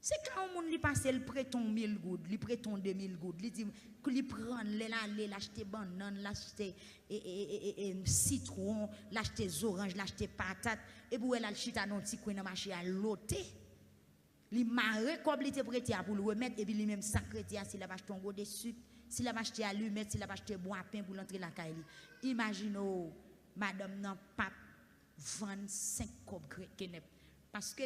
C'est quand on lui passe, il prête 1000 gouttes, il prête 2000 gouttes, il dit qu'il prend, l'acheter banane, l'acheter citron, l'acheter orange, l'acheter patate, et pour elle, chita dans petit coin dans marché à loter. Il marre comme il était prêté pour le remettre, et puis lui-même sacré, s'il a acheté un gros de sucre, s'il a acheté allumette, s'il a acheté bois pain pour l'entrer la caille. Imaginez, madame n'a pas 25 copes kenep. Parce que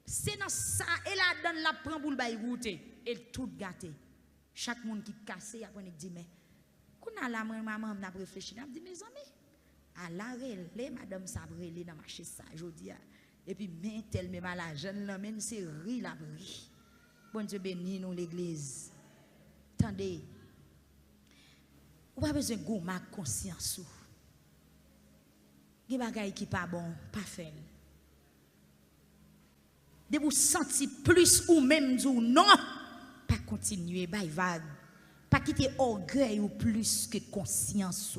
c'est dans ça, et la donne la prend pour le bail goûter, et tout gâté. Chaque monde qui casse, après il dit, mais, quand on a la maman, on a réfléchi, on a dit, mes amis, à la relais, madame Sabrele dans marché ça, je dis, et puis, mais tel même à la jeune, là, même c'est ri la brie. Bon Dieu béni nous l'église. Attendez, on pas besoin de gomma conscience. Il y a des choses qui pas bon, pas fait. De vous sentir plus ou même dire non, pas continuer, bye vague. Pas quitter orgueil ou plus que conscience.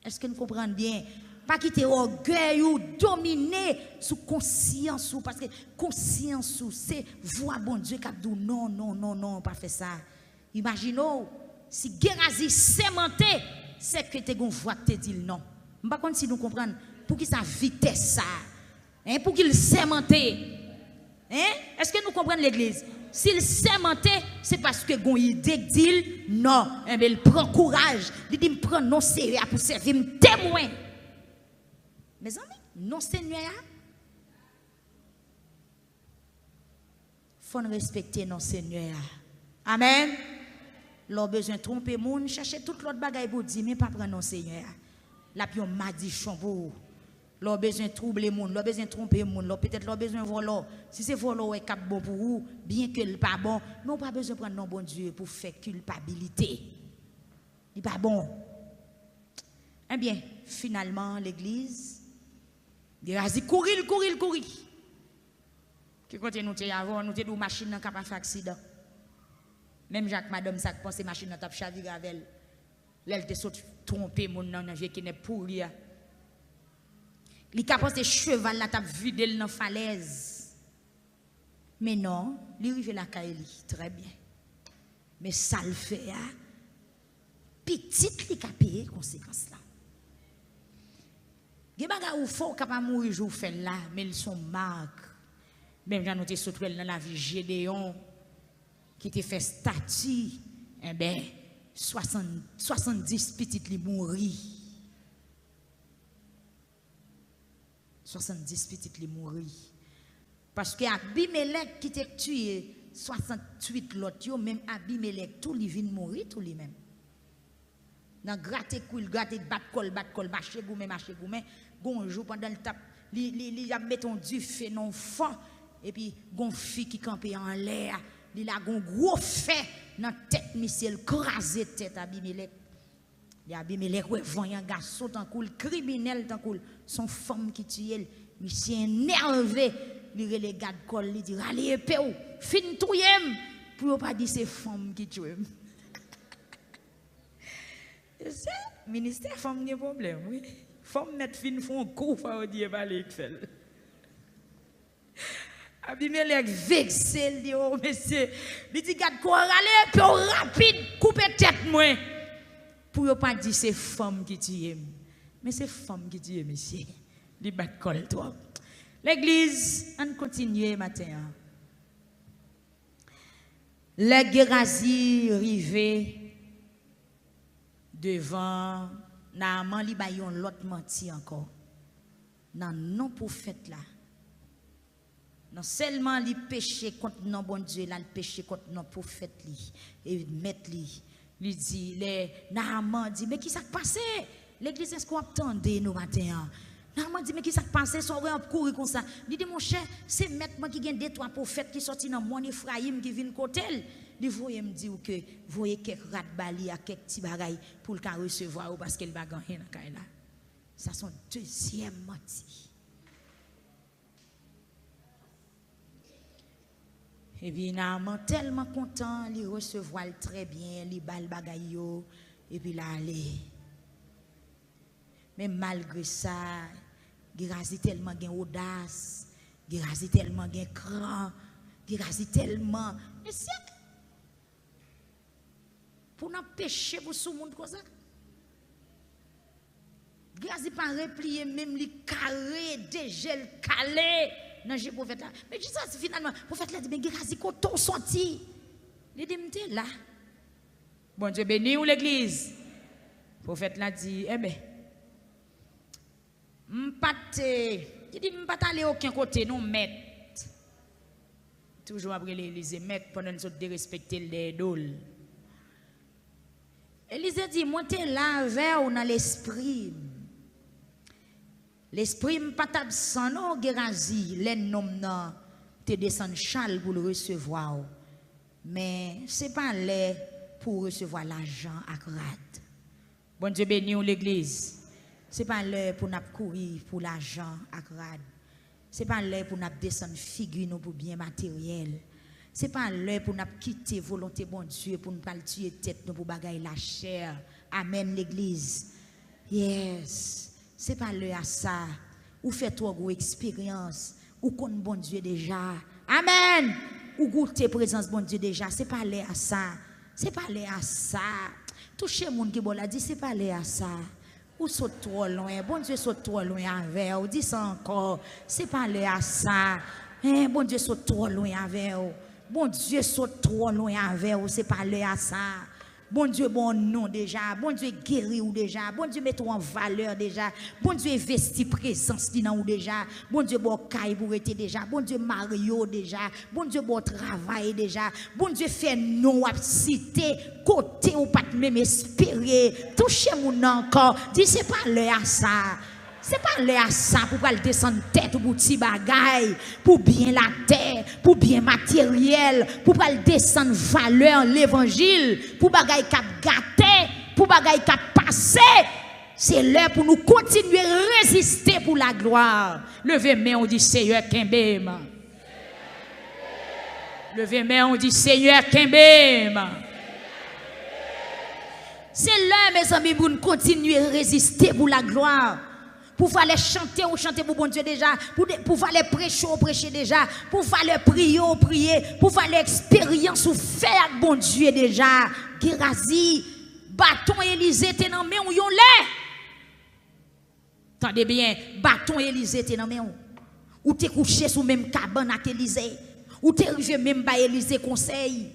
Est-ce que nous comprenons bien? Pas quitter orgueil ou dominer sous conscience. Parce que conscience, c'est voir bon Dieu qui a dit non, non, non, non, pas faire ça. Imaginez, si Gérazi sémenté, c'est que tu as une voix qui te dit non. Je ne sais pas si nous comprenons. Pour qui ça vitesse ça? Hein? Pour qu'il sémenté? Hein? Est-ce que nous comprenons l'église? S'il sémenté, c'est parce que gon idée dit non. Eh bien, il prend courage. Il dit, prend non sérieux pour servir me témoin. Mes amis, non Seigneur. Faut respecter non Seigneur. Amen. L'on besoin de tromper moun, chercher toute l'autre bagaille pour dire mais pas prendre non Seigneur. La pion m'a dit chambo. L'on besoin de troubler moun, l'on besoin de tromper moun, l'on peut-être l'on besoin de voler. Si c'est voler est cap bon pour vous, bien que le pas bon, mais on pas besoin de prendre non bon Dieu pour faire culpabilité. Il pas bon. Eh bien, finalement l'église Gérazi courir. Qui continue nous avant, nous avons une machine qui a fait accident. Même Jacques madame ça pense machine n'a pas chaviré avec elle. Elle te saute tromper mon nan vieux qui n'est pourri. Il capable de cheval la t'a vidé dans falaise. Mais non, il arrive la caille très bien. Mais ça le fait petite li ka payer conséquences là. Ge baga ou faut capable mourir jour fait là, mais ils sont marques. Même j'en noté surtout dans la vie Gédéon qui te fait statue, eh ben 70 petites li mourir. 70 petites li mourir. Parce que Abimelech qui t'a tué 68 l'autre yo, même Abimelech tout li vinn mourir tout lui même. Dans gratter coule gratter bat col marcher goumé gon jour pendant le tap li a metton du feu non fond et puis gon fille qui campait en l'air, il a gon gros fait dans tête monsieur crasé tête Abimelech. Il Abimelech ouais voyant garçon tant cool criminel tant cool son femme qui tue monsieur énervé, il relé garde col il dit allez épée ou fin touyem pour pas dire c'est femme qui tue. C'est ministère femme a problème oui. Femme mettre fin font coup faut dire balé fait. Abimelech vexé il dit oh monsieur, il dit garde quoi aller puis rapide couper tête moi. Pour pas dire c'est femme qui tue. Mais c'est femme qui tue monsieur. Il bat col toi. L'église on continue matin. Les Gérazi rivé devant Naaman li bayon l'autre menti encore. Nan non prophète là. Non seulement li péché contre non bon Dieu là, le péché contre non prophète li et mettre li dit les Naaman dit mais qui ça passé? L'église est-ce qu'on attendait nous matin? Naaman dit mais qui ça passé? Son vrai courir comme ça. Il dit mon cher, c'est maître moi qui gagne deux trois prophètes qui sorti dans mon Ephraïm qui viennent côté. Il voyait me dire que voyez quelques rat bali à quelques petits bagailles pour le cas recevoir parce qu'elle va gagner dans là. Ça son deuxième menti. Et puis Naaman tellement content, il recevoir très bien, il bal bagaille yo et puis là aller. Mais malgré ça, Gérazi tellement gain audace, Gérazi tellement gain cran, Gérazi tellement. Mais c'est pour nous pécher pour ce monde comme ça. Gérazi pas replier même les carrés, dégel calé. Non, j'ai prophète là. Mais dis ça, finalement, prophète là dit, mais Gérazi, quand on sorti, il dit, m'te là. Bon Dieu béni ou l'église. Prophète là dit, eh bien, il dit, m'pas aller aucun côté, non, maître. Toujours après l'Élysée, maître, pendant nous de respecter les dôles. Élysée dit, moi, t'es là, vers ou dans l'esprit. L'esprit m'pas absent, non, Gérazi, les noms, non, te descend chal pour le recevoir. Mais c'est pas là pour recevoir l'argent à grade. Bon Dieu béni ou l'église. C'est pas l'heure pour nous courir pour l'argent à grade. C'est pas l'heure pour nous descendre figure pour bien matériel. C'est pas l'heure pour nous quitter volonté bon Dieu pour nous pas tuer tête nous pour bagaille la chair. Amen l'église. Yes. C'est pas l'heure à ça. Ou fait trop gros expérience ou connaît bon Dieu déjà. Amen. Ou goûter présence bon Dieu déjà. C'est pas l'heure à ça. C'est pas l'heure à ça. Toucher moun qui bon la dit c'est pas l'heure à ça. Ou saute trop loin, bon Dieu saute trop loin avec ou dit ça encore, c'est pas aller à ça. Bon Dieu saute trop loin avec ou. Bon Dieu saute trop loin avec ou, c'est pas aller à ça. Bon Dieu bon nom déjà, bon Dieu guéri ou déjà, bon Dieu met en valeur déjà, bon Dieu investi présence dans ou déjà, bon Dieu bon caille pour être déjà, bon Dieu Mario déjà, bon Dieu bon travail déjà, bon Dieu fait non à citer côté ou pas même espérer, toucher mon encore, dit c'est pas l'heure à ça. C'est pas l'heure à ça pour pas le descendre tête ou pour petit bagaille, pour bien la terre, pour bien matériel, pour pas le descendre valeur l'évangile, pour bagaille cap gâter, pour bagaille cap passer. C'est l'heure pour nous continuer à résister pour la gloire. Levez main, on dit Seigneur Kembem. Levez main, on dit Seigneur Kembem. C'est l'heure, mes amis, pour nous continuer à résister pour la gloire. Pour faire chanter ou chanter pour bon Dieu déjà, pour faire prêcher ou prêcher déjà, pour faire prier ou prier, pour faire expérience ou faire bon Dieu déjà. Gérazi, bâton Élysée, t'es dans main ou yon lè. Tendez bien, bâton Élysée, t'es dans main ou t'es couché sous même cabane à Élysée, ou t'es arrivé même à Élysée conseil.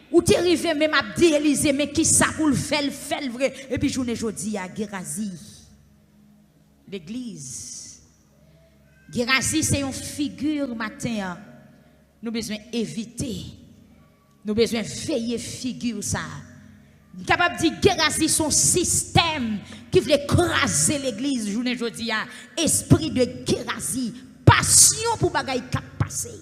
Ou t'es arrivé même à dire Élysée, mais qui ça pour le faire vrai. Et puis journée jodi à Gérazi. L'église. Gérazi, c'est une figure matin. Nous besoin éviter. Nous besoin veiller figure ça. Capable de dire Gérazi son système qui veut écraser l'église journée aujourd'hui. Esprit de Gérazi. Passion pour bagaille qui passer.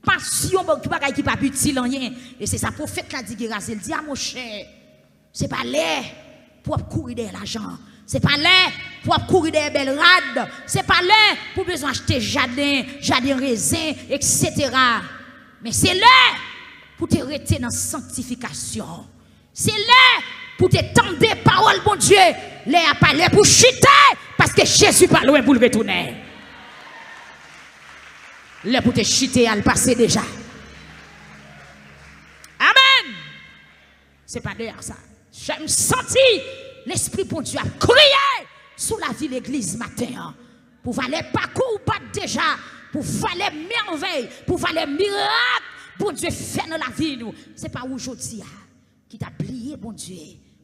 Passion pour bagaille qui pas utile rien. Et c'est ça prophète l'a dit Gérazi. Il dit à mon cher, c'est pas l'air pour courir derrière l'argent. C'est pas là pour courir des belles rades. C'est pas là pour besoin acheter jardin raisin, etc. Mais c'est là pour te rester dans la sanctification. C'est là pour te tendre des paroles, bon Dieu. Là, pas là pour chuter parce que Jésus pas loin pour le retourner. Là pour te chuter à le passer déjà. Amen. C'est pas d'ailleurs ça. J'aime sentir l'Esprit bon Dieu a crié sous la vie de l'église matin. Pour faire les parcours pas déjà. Pour faire les merveilles. Pour faire les miracles. Bon Dieu fait dans la vie nous. C'est pas aujourd'hui qui t'a plié bon Dieu.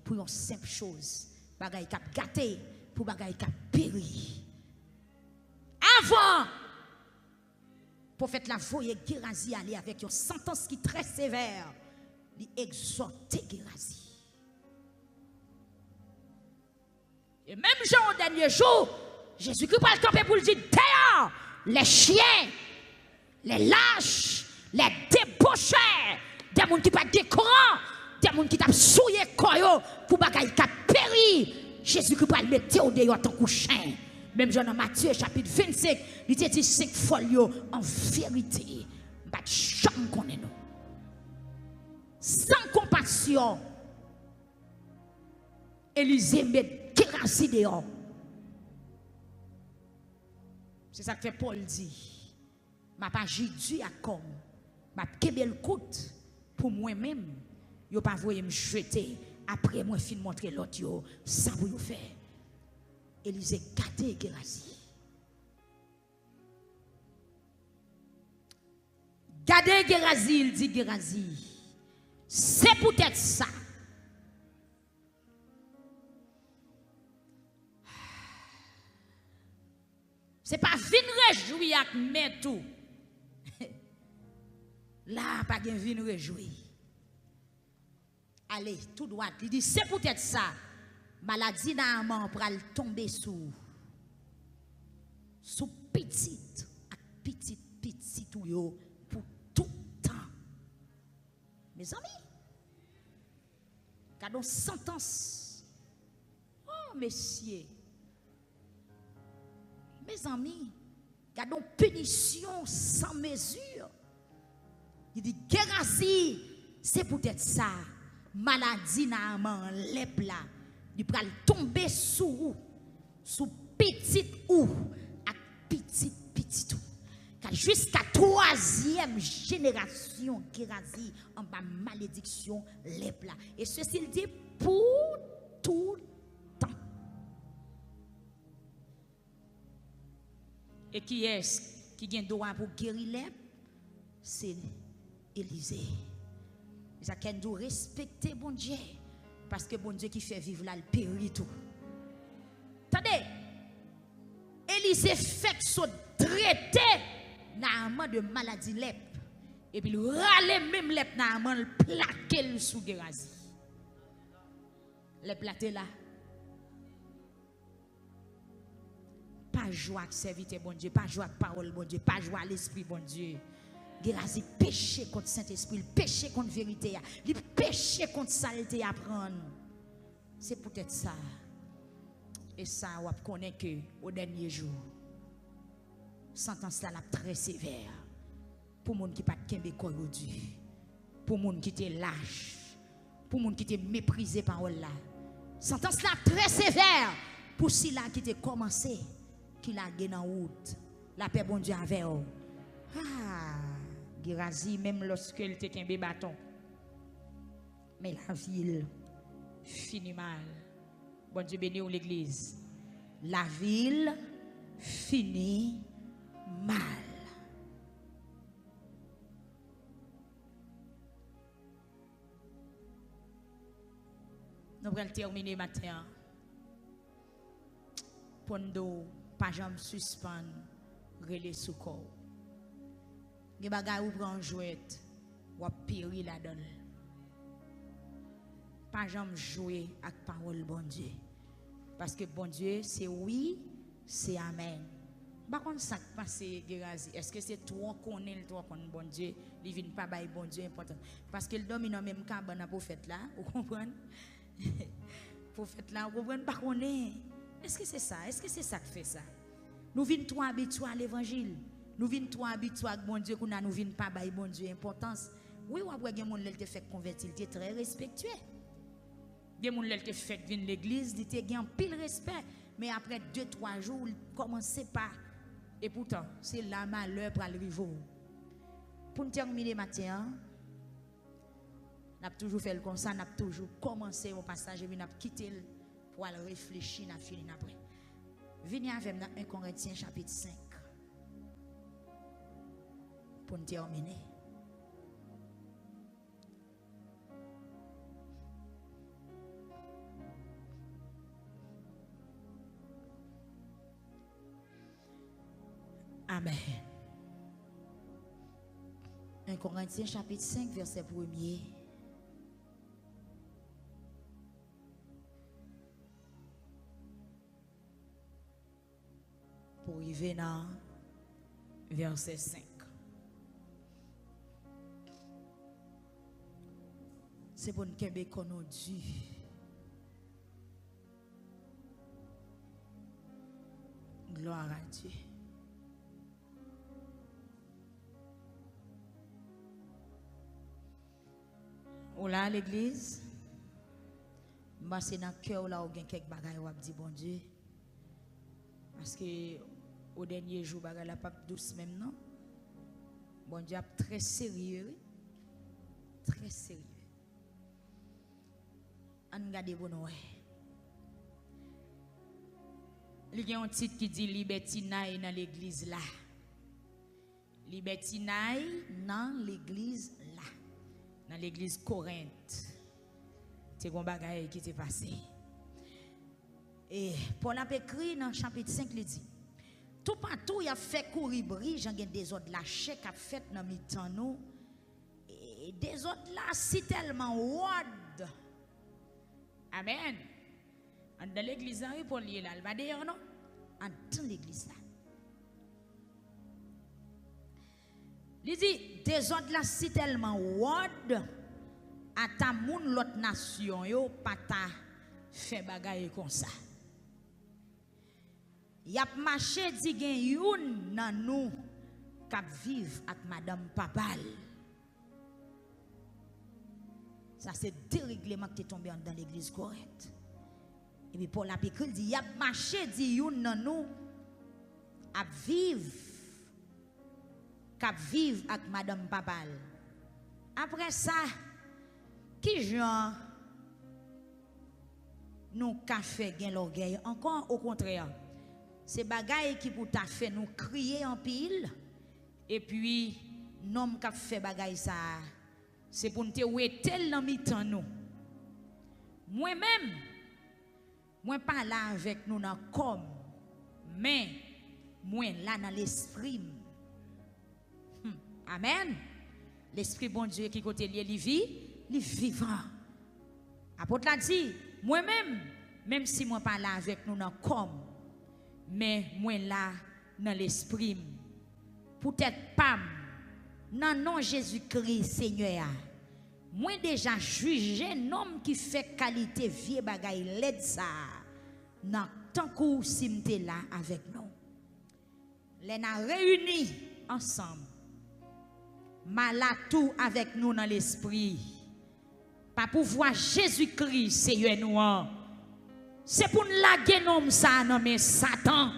Pour une simple chose. Bagaille qui a gâté. Pour bagaille qui a péri. Avant. Prophète la voyait Gérazi aller avec une sentence qui est très sévère. Il exhortait Gérazi. Et même Jean au dernier jour, Jésus-Christ va le camper pour le dire, dehors, les chiens, les lâches, les débauchés, des gens qui pas décorant, des gens qui t'a souillé koyo pour bagaille qui a péri. Jésus-Christ va le mettre au dehors tant que chien. Même Jean dans Matthieu chapitre 25, il dit 5 folios en vérité. Pas de chambre qu'on est nous. Sans compassion. Élisée met Gérazi dehors. C'est ça que fait Paul dit. m'a pas jédu à comme m'a kebel kout pour moi-même yo pas voyer me jeter après moi fin montrer l'autre yo ça pour yo faire Élysée gâté Gérasie gardez Gérasie il dit Gérasie c'est peut-être ça c'est pas vin réjouir avec mais tout là pas gen vin réjouir allez tout droit il dit c'est peut-être ça maladie normalement pour tomber sous petite petite tout yo pour tout temps mes amis quand on sentence oh messieurs mes amis gardons punition sans mesure il dit Gérasie c'est peut-être ça maladie normalement lep là il va tomber sous petite ou à petite tout car jusqu'à troisième génération Gérasie en bas malédiction lep là et ceci il dit pour tout temps et qui est qui gagne droit pour guérir lep c'est Élysée ça qu'elle doit respecter bon Dieu parce que bon Dieu qui fait vivre là le périt tout. Attendez, Élysée fait son traité Naaman de maladie lep et puis il râle même lep Naaman le plaquer sous Gérasie. Le platé là. Pas joie avec serviteur bon Dieu, pas joie avec parole bon Dieu, pas joie à l'esprit bon Dieu. Gérasie péché contre Saint-Esprit, péché contre vérité, il péché contre saleté à prendre. C'est peut-être ça. Et ça, on connaît que au dernier jour, sentence là très sévère. Pour les gens qui ne sont pas aujourd'hui, pour les gens qui étaient lâches, pour les gens qui étaient méprisés par Allah. Sentence là très sévère pour ceux qui étaient commencé, qui l'a gagné en route. La paix bon Dieu avec eux. Ah! Gérasie, même lorsqu'elle était un bâton. Mais la ville finit mal. Bon Dieu béni l'église. La ville finit mal. Nous allons terminer matin. Pondo, pas jamais suspendre, relais sous corps. Ge bagay ou prend jouet ou péri la donne. Pas jamais jouer avec parole bon Dieu. Parce que bon Dieu c'est oui, c'est amen. Par contre ça qui passe Gérasie, est-ce que c'est toi connaît le toi connaît bon Dieu, il vient pas bail bon Dieu important parce que le domine dans même cabane à prophète là, vous comprenez? Prophète là, vous comprenez pas connaît. Est-ce que c'est ça? Est-ce que c'est ça qui fait ça? Nous venons trop habitués à l'évangile. Nous venons trop habitués à bon Dieu qu'on a nous venons pas bail bon Dieu importance. Oui, ou après gen moun lèl te fait convertir, il était très respectueux. Gen moun lèl te fait venir l'église, il était gen pile respect, mais après 2-3 jours, il commençait pas. Et pourtant, c'est la malheur pour le rivo. Pour terminer matin, n'a toujours fait comme ça, n'a toujours commencé au passage et n'a quitté pour aller réfléchir, n'a fini après. Venez avec nous 1 Corinthiens chapitre 5. Pour terminer. Amen. 1 Corinthiens chapitre 5 verset 1er. Pour arriver dans verset 5. C'est pour nous qu'un qu'on nous dit. Gloire à Dieu. Ou là l'église, moi c'est dans le cœur là où il y a quelques bagages où dit bon Dieu. Parce que au dernier jour, bagages la pas douce même non. Bon Dieu très sérieux. Très sérieux. On regarde bon ouais. Il y a un titre qui dit libertinaille dans l'église là. Libertinaille dans l'église là. Dans l'église Corinthe. C'est un bagage qui s'est passé. Et Paul a écrit dans le chapitre 5, il dit tout partout, il a fait courir bris, j'en ai des autres là, chèque a fait dans le temps nous. Et des autres là, c'est tellement wad. Amen. Dans l'église là, Paul est là, il va d'ailleurs non? Dans l'église là. Il dit, des autres là, c'est tellement wad. À ta moun l'autre nation yo pas ta fait bagaille comme ça. Y a marché di gen youn nan nou k'ap vive ak madame Papal. Ça c'est deux règlements qui sont tombés dans l'église correcte. Et puis Paul a écrit dit y a marché di youn nan nou ap vive k'ap vive ak madame Papal. Après ça qui genre nous ka fait gen l'orgueil encore au contraire c'est bagaille qui pour ta fait nous crier en pile et puis nom ka fait bagaille ça c'est pour nous te wetel dans mi-temps nous moi-même moi pas là avec nous dans comme mais moi là dans l'esprit amen l'esprit bon Dieu qui côté lié li vivant. Apôtre l'a dit, moi-même, même si moi pas là avec nous dans comme, mais moi là dans l'esprit. Peut-être pas dans nom Jésus-Christ Seigneur. Moi déjà jugé un homme qui fait qualité vieux bagaille l'aide ça. Dans tant que simte là avec nous. Les n'a réunis ensemble. Malatou avec nous dans l'esprit. Pas pour voir Jésus-Christ, Seigneur nous. C'est pour nous laguer nom ça nommé Satan.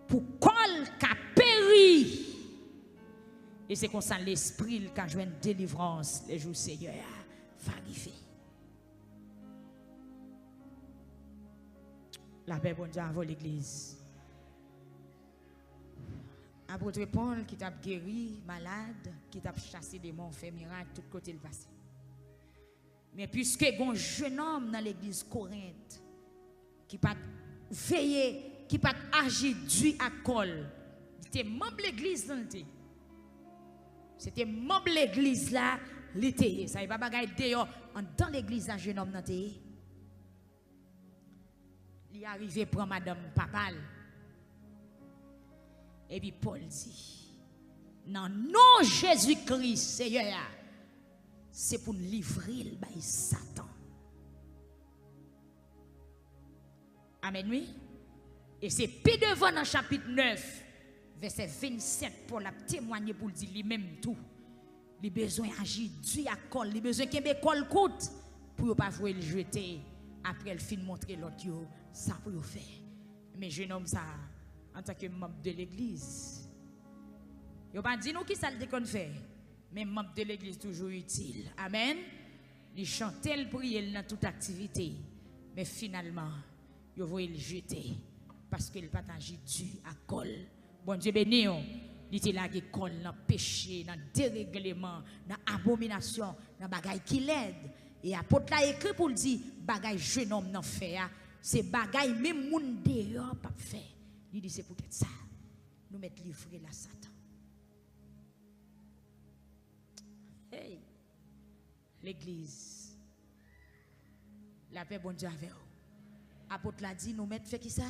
Pour col qu'a péri. Et c'est comme ça l'esprit qui a joué une délivrance les jours Seigneur va arriver. La paix bon Dieu avant l'église. Apôtre Paul qui t'a guéri malade, qui t'a chassé des démons, fait miracle tout côté le passé. Mais puisque un jeune homme dans l'église Corinthe qui pas veillé, qui pas agi dû à col, c'était membre de l'église dans le c'était membre de l'église là, l'été. Ça y pas bagaille dehors dans l'église un jeune homme dans il est arrivé prendre madame Papal. Et puis Paul dit non non Jésus-Christ Seigneur c'est pour nous livrer le bail Satan. Amen, oui. Et c'est plus devant dans chapitre 9, verset 27, pour la témoigner pour dire lui-même tout. Il a besoin d'agir du à col, il a besoin qu'il ait col coûte pour ne pas jouer le jeter. Après, le fin montrer l'autre, ça pour le faire. Mais je nomme ça en tant que membre de l'église. Il n'a pas dit nous qui ça le qu'on fait. Mais membre de l'église toujours utile. Amen. Il chante, il prie dans toute activité. Mais finalement, il va le jeter. Parce qu'il pas agi dû à col. Bon Dieu béni. Il était là qui col dans le péché, dans le dérèglement, dans l'abomination, dans le bagaille qui l'aide. Et apôtre là écrit pour le dire, bagaille jeune homme n'en fait. C'est bagaille même moun dehors pas fait. Il dit c'est peut-être ça. Nous mettre livré la Satan. Hey, l'église, la paix bon Dieu avec vous. Apôtre l'a dit, nous mettre fait qui ça?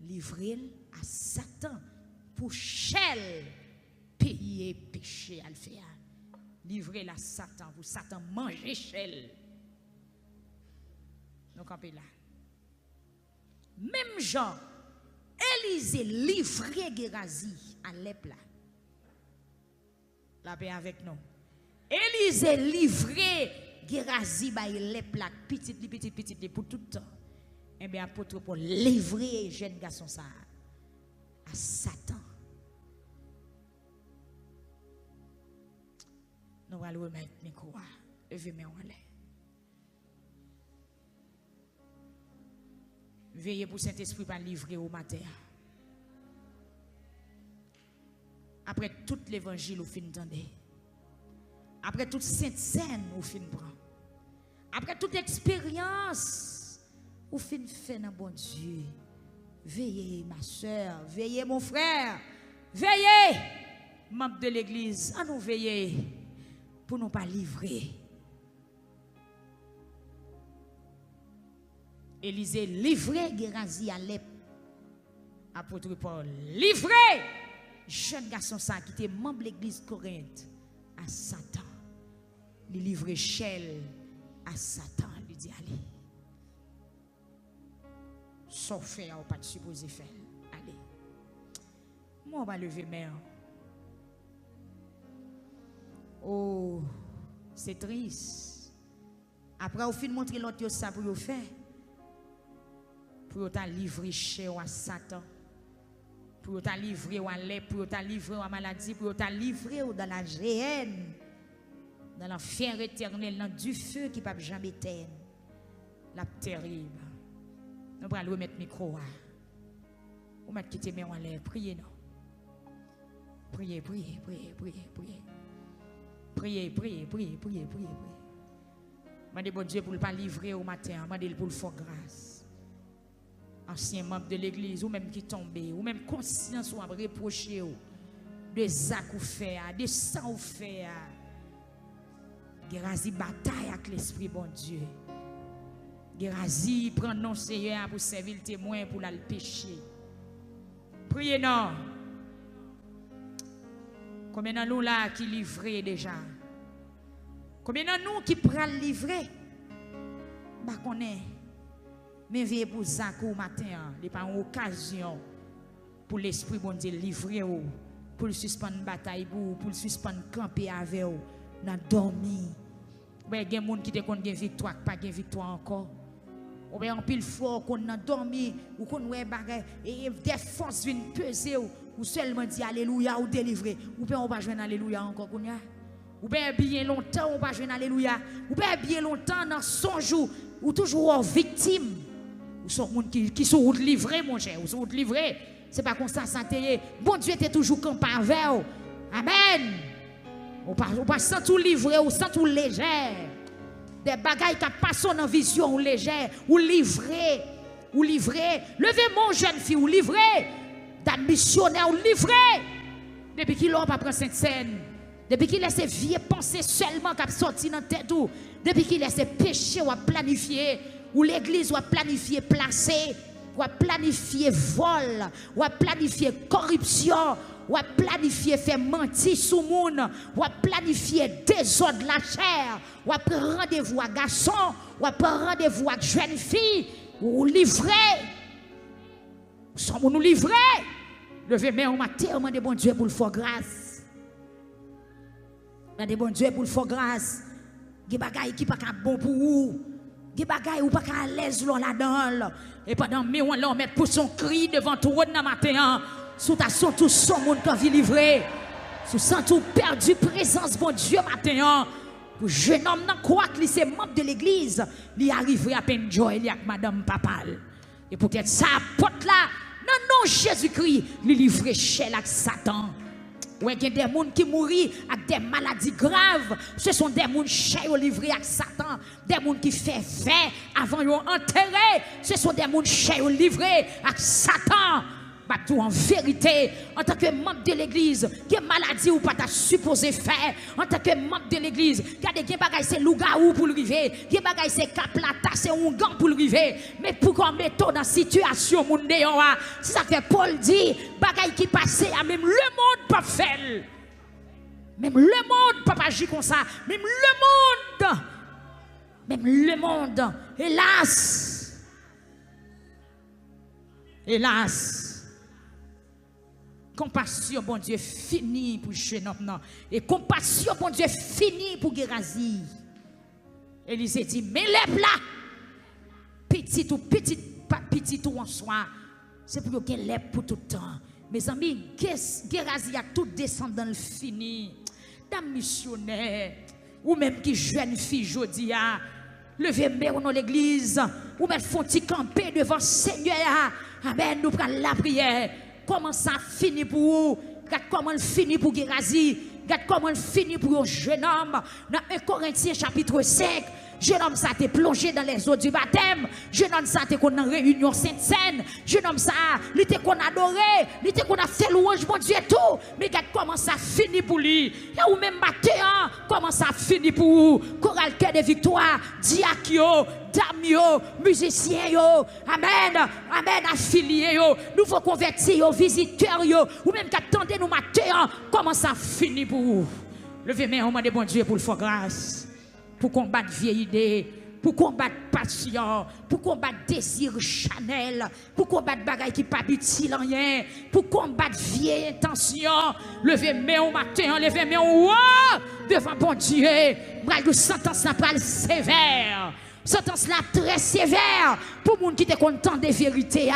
Livrer à Satan pour chel payer péché à le faire. Livrer la Satan pour Satan manger chel. Nous campons là. Même Jean, Élisée livré Gérasie à l'épla. La paix avec nous. Élisée livré Gérasie by l'épla petit pour tout le temps. Et bien apôtre Paul livrer jeune garçon ça à Satan. Nous allons remettre le micro. Levez-moi en l'air. Veillez pour Saint-Esprit pas livrer au matin. Après tout l'évangile au fin d'année. Après toute sainte scène au fin prend. Après toute expérience au fin fait dans bon Dieu. Veillez ma soeur, veillez mon frère, veillez membres de l'église, à nous veiller pour nous pas livrer. Élisée livré Gérasie à l'Ep. Apôtre Paul livré jeune garçon ça qui était membre de l'église Corinthe à Satan. Il livré Shell à Satan, lui dit allez. Sauf faire ou pas de supposé faire. Allez. Moi on va lever main. Oh, c'est triste. Après au fin de montrer l'autre ça pour faire. Pour t'en livrer chez à Satan, pour t'en livrer à l'air, pour t'en livrer à maladie, pour t'en livrer dans la géhenne, dans l'enfer éternel, dans du feu qui ne peut jamais éteindre. La terrible. Nous allons remettre le micro. Nous allons quitter mes mains en l'air. Priez, non. Priez, priez, priez, priez, priez. Priez, priez, priez, priez, priez. Demandez bon Dieu pour ne pas livrer au matin. Demandez pour le faire grâce. Ancien membre de l'église, ou même qui tombe, ou même conscience ou reproché, des actes ou fait, des sangs ou fait. Gérasie bataille avec l'esprit bon Dieu. Gérasie prend non Seigneur pour servir le témoin pour le péché. Priez non. Combien de nous là qui livrent déjà? Combien de nous qui prennent livrer? Bah qu'on est. Mais veillez pour ça au matin, il n'y a pas une occasion pour l'esprit bon Dieu livrer pour le suspendre bataille pour le suspendre camper avec vous, dans dormir. Il y a des gens qui te connaissent une victoire, pas de victoire encore. Ou bien en pile fois qu'on a dormi ou qu'on ouais bagay et des forces viennent peser ou seulement dire alléluia ou délivrer ou bien on va jouer alléluia encore kounya. Ou bien longtemps on va jouer alléluia ou bien longtemps dans son jour ou toujours victime. Ou sont gens qui sont livrés, mon cher, ou sont livrés. C'est pas comme ça, santé. Bon Dieu était toujours campé avec vous. Amen. Ou pas sans tout livré, ou sans tout léger. Des bagailles qui passent dans vision, ou léger, ou livré. Ou livré. Levez mon jeune fille, ou livré. D'un missionnaire, ou livré. Depuis qu'il n'a pas pris cette scène. Depuis qu'il laisse vieux penser seulement qu'il a sorti dans la tête. Depuis qu'il laisse péché, ou planifier. Où l'église va planifier placer, va planifier vol, va planifier corruption, va planifier faire mentir sous monde, va planifier désordre la chair, va prendre rendez-vous à garçon, va prendre rendez-vous à jeune fille, ou livrer. Sommes nous livrer. Levez main au matin, demandez bon Dieu pour le faire grâce. Demandez bon Dieu pour le faire grâce. Des bagailles qui pas bon pour vous. Des bagailles ou pas à l'aise là-dedans. Et pendant que on met pour son cri devant tout le monde matin, sous ta son tout son monde qui vit livrer. Sous sans tout perdu présence bon Dieu matin. Pour jeune homme dans quoi que c'est membre de l'église, il arriverait à peine joie avec madame Papal. Et peut-être ça porte là, non Jésus-Christ, il livrer chez la Satan. Ouais, il y a des gens qui mourent avec des maladies graves. Ce sont des gens chers livrés avec Satan. Des gens qui font fait avant de enterrer. Ce sont des gens chers livrés avec Satan. En vérité, en tant que membre de l'église, quelle maladie ou pas t'as supposé faire, en tant que membre de l'église, regardez, quel bagage c'est lougaou pour le river, quel bagage c'est caplata, c'est un gant pour le river, mais pour qu'on mette dans la situation, c'est ça que Paul dit, bagage qui passe, même le monde pas faire. Même le monde pas agir comme ça, même le monde, hélas. Compassion, bon Dieu, fini pour jeune homme. Et compassion, bon Dieu, fini pour Gérasie. Élisée dit, mais lève là, petit ou en soi, c'est pour qu'elle lève pour tout le temps. Mes amis, Gérasie a tout descend dans le fini. dame missionnaire, ou même qui jeune fille jodi a, levez-moi dans l'église, ou même font camper devant le Seigneur. Amen, nous prenons la prière. Comment ça finit pour vous? Regarde comment il finit pour Gérasie. Regarde comment il finit pour un jeune homme. Dans 1 Corinthiens chapitre 5, jeune homme ça t'est plongé dans les eaux du baptême. Jeune homme ça t'est qu'on en réunion Sainte-Seine. Jeune homme ça, il était qu'on adoré, il était qu'on a fait louange mon Dieu et tout. Mais regarde comment ça finit pour lui. Ou même matin, comment ça finit pour vous. Chorale Cœur de Victoire, Diakio, Damio, musiciens yo, amen, amen, affiliés yo, nouveaux convertis yo, visiteurs yo, ou même qu'attendez nous matin, comment ça finit pour vous. Levez-moi au nom de bon Dieu pour le faire grâce, pour combattre vieille idée, pour combattre passion, pour combattre désir chanel, pour combattre bagaille qui pas utile rien, pour combattre vieille intention. Levez-moi au matin, levez-moi au devant bon Dieu, bral de sentence pas sévère. Sentence là très sévère pour les gens qui te content des vérités.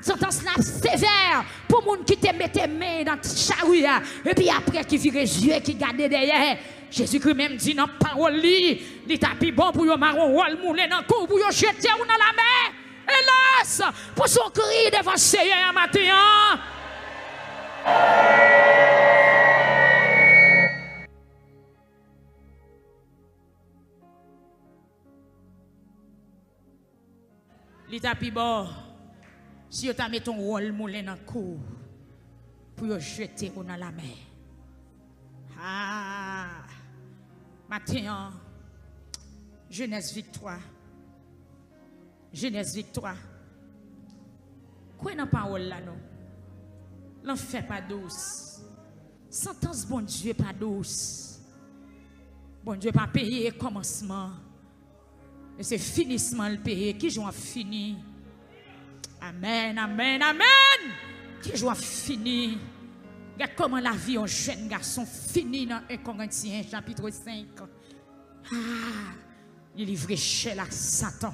Sentence là sévère pour les gens qui te mettent main dans la charrue. Et puis après qui virent les yeux qui gardent derrière. Jésus-Christ même dit dans la parole, il tapis bon pour yon marron wall moulin dans le cou pour yon jeter ou dans la mer. Hélas, pour son cri devant le Seigneur matin. Li tapi bon, si tu mis ton rôle moulin dans le cou, pour jeter dans la mer. Ah, matin, jeunesse victoire. Jeunesse victoire. Quoi dans parole là, non? L'enfer pas douce. Sentence bon Dieu pas douce. Bon Dieu pas payé commencement. Et c'est finissement le pays qui joue fini. Amen, amen, amen. Qui joue fini. Regarde comment la vie d'un jeune garçon finit dans 1 Corinthiens chapitre 5. Ah, il livre chez la Satan.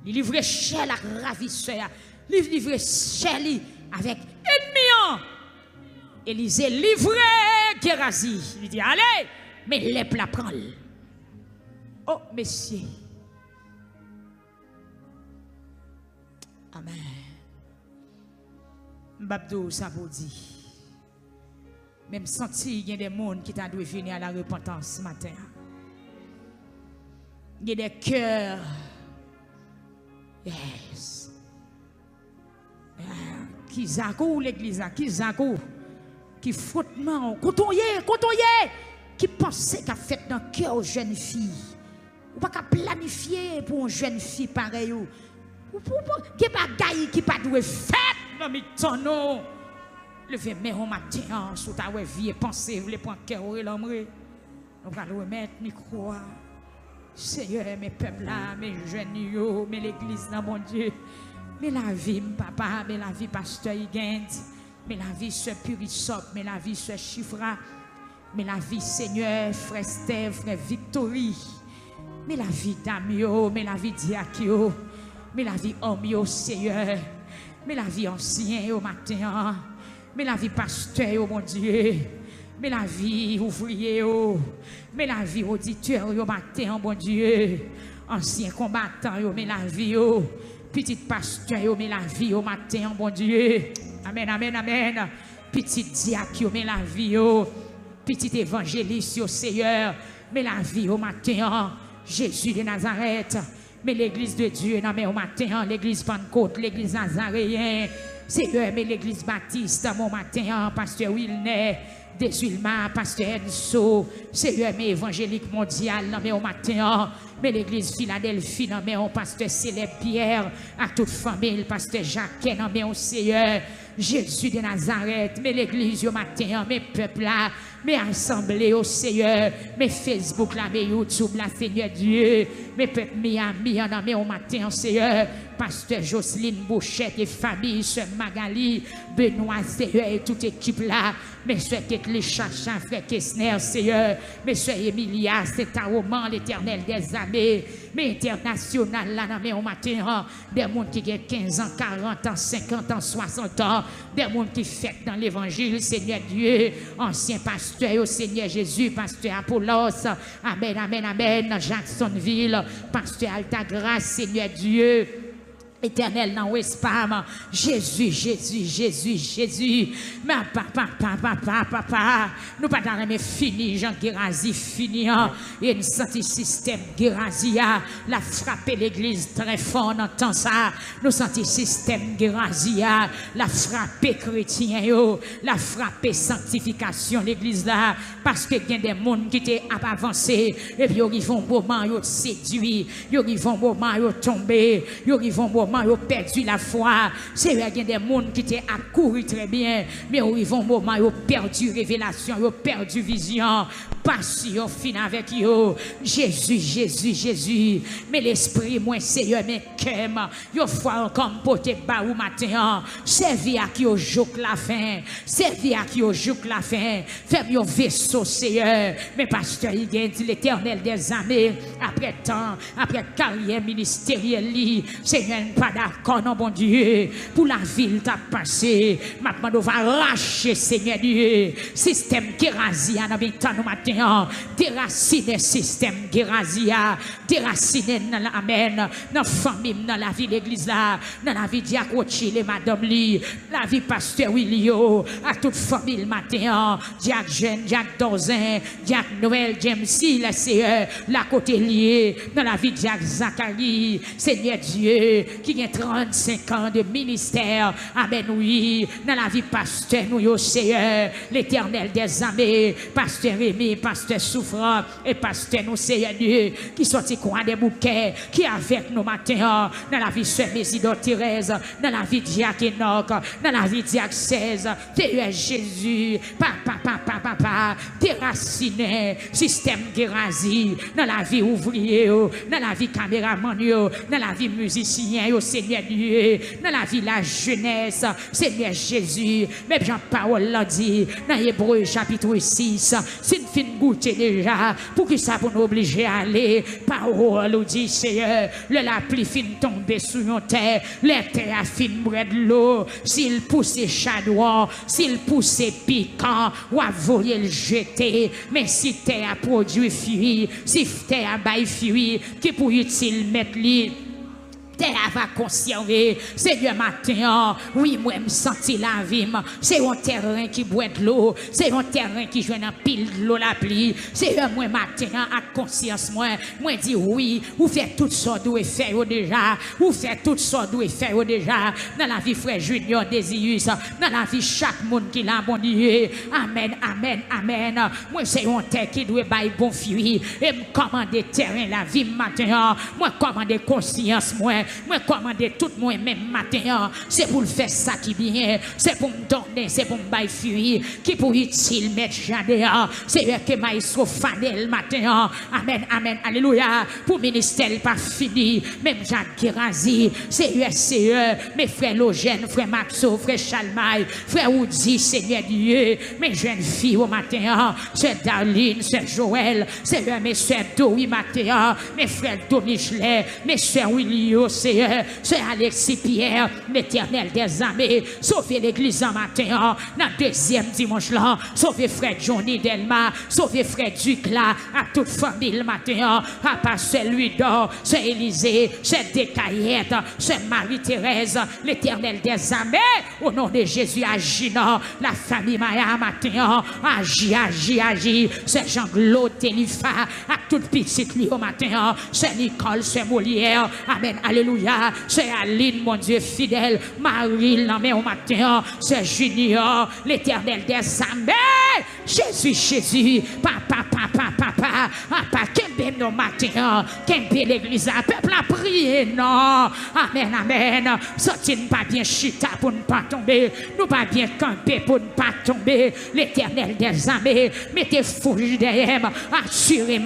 Il livre chez la ravisseur. Il livre chez lui avec ennemi. Élisée livré Gérasie. Il dit allez, mais les plats prennent. Oh, messieurs. Amen. Mbabdou Sabodi. Même senti, il y a des gens qui t'ont dû venir à la repentance ce matin. Il y a des cœurs. Yes. Qui zagou l'église, qui zagou. Qui frottement, cotoyer, qui pensait qu'a fait dans le cœur aux jeunes filles. Ou pas qu'à planifier pour une jeune fille pareille. Ou qui pas gagne qui pas doué fait dans mes tonneaux. Levez-moi au matin sous ta vie et pensez, vous voulez prendre cœur et l'homme. On va le remettre micro. Seigneur, mes peuples là, mes jeunes, mes l'église dans mon Dieu. Mais la vie, papa, mais la vie, pasteur Higand, mais la vie, ce Purisop, mais la vie, ce Chifra, mais la vie, Seigneur, frère Steve, frère Victory. Mais la vie d'Amio, mais la vie d'Iakio, mais la vie Omio, Seigneur, mais la vie ancien au matin, mais la vie pasteur, oh mon Dieu, mais la vie ouvrier, mais la vie auditeur au matin, oh mon Dieu, ancien combattant, mais la vie, petit pasteur, mais la vie au matin, oh mon Dieu, amen, amen, amen, petit diacre, mais la vie, petit évangéliste, oh Seigneur, mais la vie au matin, Jésus de Nazareth, mais l'église de Dieu, non mais au matin, l'église Pentecôte, l'église Nazaréen, Seigneur, mais l'église Baptiste, mon matin, pasteur Wilner, Desulma, pasteur Enso, Seigneur, mais évangélique mondial, non mais au matin, mais l'église Philadelphie, non mais au pasteur Célèbre Pierre, à toute famille, pasteur Jacques, non mais au Seigneur, Jésus de Nazareth, mais l'église au matin, mes peuples là, mes assemblées au Seigneur, mes Facebook là, mes YouTube là, Seigneur Dieu, mes peuples Miami, mais au matin, Seigneur, pasteur Jocelyne Bouchette et famille, ce Magali, Benoît, Seigneur, et toute équipe là. Monsieur les Chachin, frère Kessner, Seigneur. Monsieur Emilia, c'est un roman, l'éternel des armées. Mais international là, dans mes matin, des gens qui ont 15 ans, 40 ans, 50 ans, 60 ans. Des gens qui fêtent dans l'évangile, Seigneur Dieu. Ancien pasteur, au Seigneur Jésus, pasteur Apollos. Amen, amen, amen. Jacksonville, pasteur Altagrace, Seigneur Dieu. Éternel dans Westpam, Jésus, Jésus, Jésus, Jésus. Mais papa, nous pas dans les fini, Jean Guérazi fini, et nous senti système Guérazi la frappé l'église très fort dans temps ça. Nous senti système Guérazi la frappé chrétien la frappé sanctification l'église là, parce que il y a des gens qui étaient avancés, et puis ils vont moment ils séduit, ils vont moment ils tombé, ils vont moment ils ont perdu la foi. C'est vrai qu'il y a des gens qui étaient accourus très bien, mais ils vont moment ils ont perdu révélation, ils ont perdu vision. Passion fin avec eux. Jésus, Jésus, Jésus. Mais l'esprit, moi, Seigneur, mes cœurs, yo foi comme poté bas ou matin. Servi à qui au jour la fin. Servi à qui au jour la fin. Fais mon vaisseau, Seigneur. Mais pasteur, il y a l'éternel des années. Après temps, après carrière ministérielle, Seigneur, pas d'accord, non, bon Dieu. Pour la ville, t'as passé. Maintenant, on va arracher, Seigneur Dieu. Système qui rasie à nous matin. Déraciner système Guérazia, déraciner dans l'Amen, dans la famille, dans la vie de l'église là, dans la vie de Diacochi, les madame Li, la vie pasteur Willio, à toute famille matin, Diac Jeune, Diac Dozin, Diac Noël, James Si, la CE, la côté lié, dans la vie de Diac Zachary, Seigneur Dieu, qui a 35 ans de ministère, Amen, oui, dans la vie pasteur, nous, Seigneur, l'éternel des armées, pasteur Rémi, pasteur souffrant et pasteur nous Seigneur Dieu qui sorti coin des bouquets qui avec nous matin dans la vie de Sœur Mésidor Thérèse, dans la vie de Jacques Enoch, dans la vie de Jacques 16, Seigneur Jésus, papa, déraciné, système Guérazi, dans la vie ouvrier, dans la vie caméraman, dans la vie musicien, Seigneur Dieu, dans la vie la jeunesse, Seigneur Jésus, même Jean-Paul l'a dit, dans Hébreux chapitre 6, si nous finissons goûter déjà, pour que ça pour nous obliger à aller, parole nous dit Seigneur, la pluie fin tomber sur nos terre, les terres a fin boire de l'eau, s'il pousse chadois, s'il pousse piquant, ou à voler le jeter, mais si terre a produit fruit, si terre a bail fruit, qui pour utile mettre lui, terre va conserver, Seigneur matin, oui, moi, me sentir la vie, c'est un terrain qui boit de l'eau, c'est un terrain qui joue dans pile de l'eau la pluie, c'est moi matin, à conscience, moi, dit oui, vous faites toutes sortes de faire déjà, vous faites toutes sortes de faire déjà, dans la vie frère Junior Désirus, dans la vie chaque monde qui l'a bon Dieu, amen, amen, amen, moi, c'est un terre qui doit bailler bon fruit, et me commander terrain la vie matin, moi, commander conscience, moi, commander tout moi même matin, c'est pour le faire ça qui bien, c'est pour me donner, c'est pour me bailler fuir, qui pour utile mettre jadéa, c'est eux que maïsro fanel matin, amen, amen, alléluia, pour ministère pas fini, même Jacques Guérazi, c'est eux, mes frères Logène, frère Maxo, frère Chalmaille, frère Oudi, Seigneur Dieu, mes jeunes filles au matin, c'est Darlene, c'est Joël, c'est eux, mes soeurs Doui matin, mes frères Domichelet, mes soeurs Willio, c'est Alexis Pierre, l'éternel des armées, sauvez l'église en matin, dans le deuxième dimanche là, sauvez frère Johnny Delma, sauvez frère Ducla, à toute famille le matin, à part celui d'or, c'est Élisée, c'est Décaillette, c'est Marie-Thérèse, l'éternel des armées, au nom de Jésus, agis, la famille Maya matin, agis, c'est Jean-Claude Télifa, à toute petite lui au matin, c'est Nicole, c'est Molière, amen, alléluia, c'est Aline, mon Dieu fidèle, Marie, la main au matin, c'est Junior, l'éternel des armées, Jésus, papa, qu'aime nos matins, qu'aime l'église, peuple a prié, non, amen, sorti pas bien chita pour ne pas tomber, nous pas bien camper pour ne pas tomber, l'éternel des armées, mettez fouille derrière, assurez,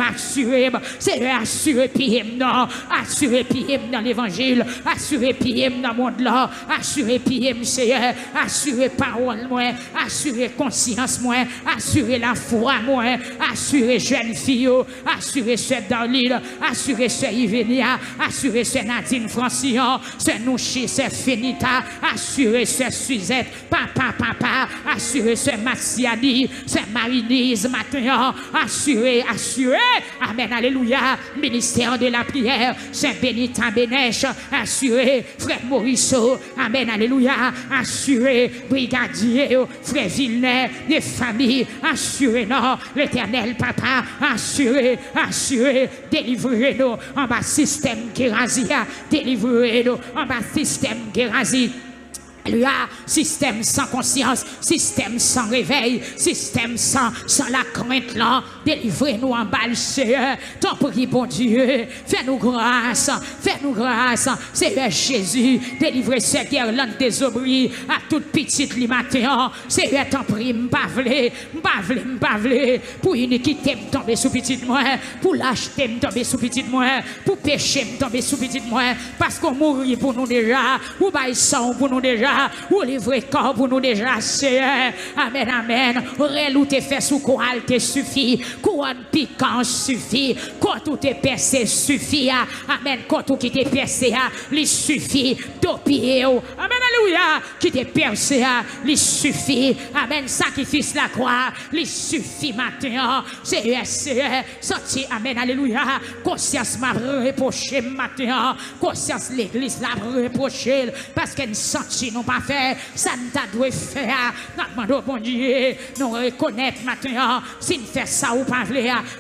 c'est assuré, puis non, assuré, puis dans l'évangile. l'évangile, assurer pied dans le monde là, assurer pied, Seigneur, assurer parole, moi, assurer conscience, moi, assurer la foi, moi, assurer jeune fille, assurer Sœur Darlene, assurer Sœur Yvenia, assurer Sœur Nadine Francillon, Sœur Nouchi, Sœur Finita, assurer Sœur Suzette, papa, assurer Sœur Massiani, Sœur Marinise, matin, assurer, amen, alléluia, ministère de la prière, Saint Bénitin Bénèche, assurer, frère Morisseau, amen, alléluia, assurer, brigadier, frère Villeneuve, les familles, assurer, non, l'éternel papa, assurer, délivrez-nous en bas système Gérasia, délivrez-nous en bas système Gérasie. Système sans conscience, système sans réveil, système sans la crainte là, délivrez-nous en bas, Seigneur, t'en prie, bon Dieu, fais-nous grâce, Seigneur Jésus, délivrez cette guerre-là des aubries à toute petite matin, Seigneur, t'en prie, m'bavler, pour iniquité m'tomber sous petite moi, pour lâcheté m'tomber sous petite moi, pour péché m'tomber sous petite moi, parce qu'on mourit pour nous déjà, ou bail sang pour nous déjà, ou livrer corps pour nous déjà, Seigneur. Amen, amen. Relou te fait sous coural te suffit. Couronne piquant suffit. Quand tout est percé suffit. Amen. Quand tout qui t'est percé, il suffit. Topier. Amen, alléluia. Qui t'est percé, il suffit. Amen. Sacrifice la croix, il suffit maintenant. Seigneur, sorti. Amen, alléluia. Conscience m'a reproché maintenant. Conscience l'église l'a reproché parce qu'elle sentit non pas faire, ça ne t'a dû faire. Nous demandons bon Dieu, nous reconnaître maintenant, si nous faisons ça ou pas,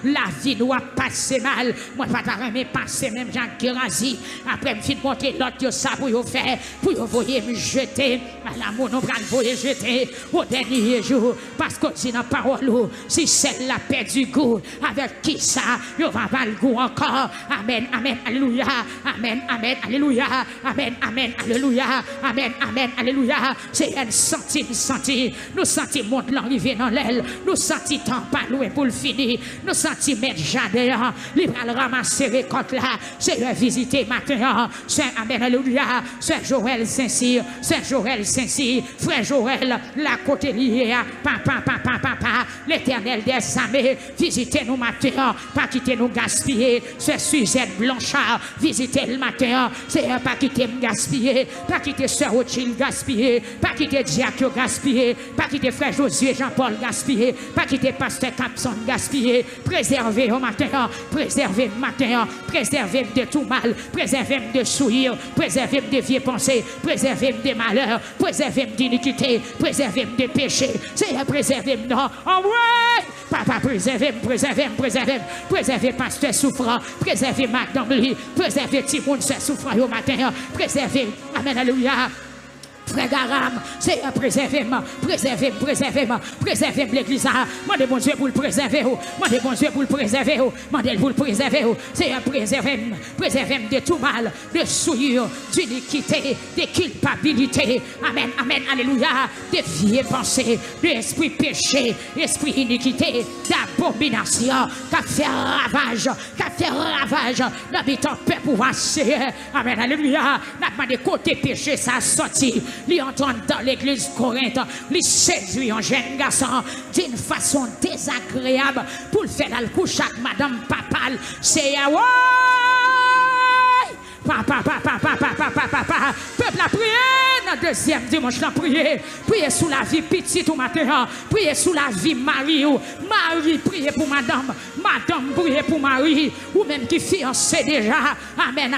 la vie nous a passé mal. Moi, je ne vais pas passer même Jean Gérasie. Après, je vais montrer l'autre ça pour vous faire, pour vous voyez me jeter. À l'amour, nous allons vous jeter au dernier jour. Parce que si dans la parole, si celle-là perd du goût, avec qui ça, il va avoir le goût encore. Amen, amen, alléluia. Amen, amen, alléluia. Amen, amen, alléluia. Amen, amen, alléluia. C'est un senti. Nous sentis monde l'arrivée dans l'aile. Nous sentis temps pas loué pour le finir. Nous sentis mettre jardin. Il va le ramasser récolte là. C'est visiter matin. C'est amen, alléluia. C'est Joël Saint-Cyr. C'est Joël Saint-Cyr. Frère Joël, la côté liée. Papa. L'éternel des armées. Visitez nous matin. Pas quitter nous gaspiller. C'est Suzette Blanchard. Visitez le matin. C'est pas quitter me gaspiller. Pas quitter Sœur Rothschild gaspiller, pas quitter Diacre gaspiller, pas quitter Frère Josué Jean-Paul gaspiller, pas quitter Pasteur Capson gaspiller, préservez au matin, préservez le matin, préservez de tout mal, préservez de souillure, préservez de vieilles pensées, préservez de malheur, préservez d'iniquité, préservez de péché, c'est préservez non, oh ouais, papa préservez, préservez Pasteur souffrant, préservez Madame Lee, préservez Timoun souffrant au matin, préservez, amen, alléluia. Frère Garam, c'est préserver l'église. Mandez mon Dieu pour le préserver. Mandez mon Dieu pour le préserver. Mandez pour le préserver. C'est préserver de tout mal, de souillure, d'iniquité, de culpabilité. Amen, amen, alléluia. De vieilles pensées, de esprit péché, esprit iniquité, d'abomination, qu'a fait ravage, d'habitant peuple pouvoir Seigneur. Amen, alléluia. N'a pas de côté péché, ça sorti. Lui entend dans l'église Corinthe, lui séduit un jeune garçon d'une façon désagréable pour le faire dans le couche avec madame Papal. C'est Yahweh! Papa, peuple a prié dans le deuxième dimanche, a prié sous la vie petite ou matin, priez sous la vie Marie, priez pour madame priez pour Marie, ou même qui fiancé déjà, amen,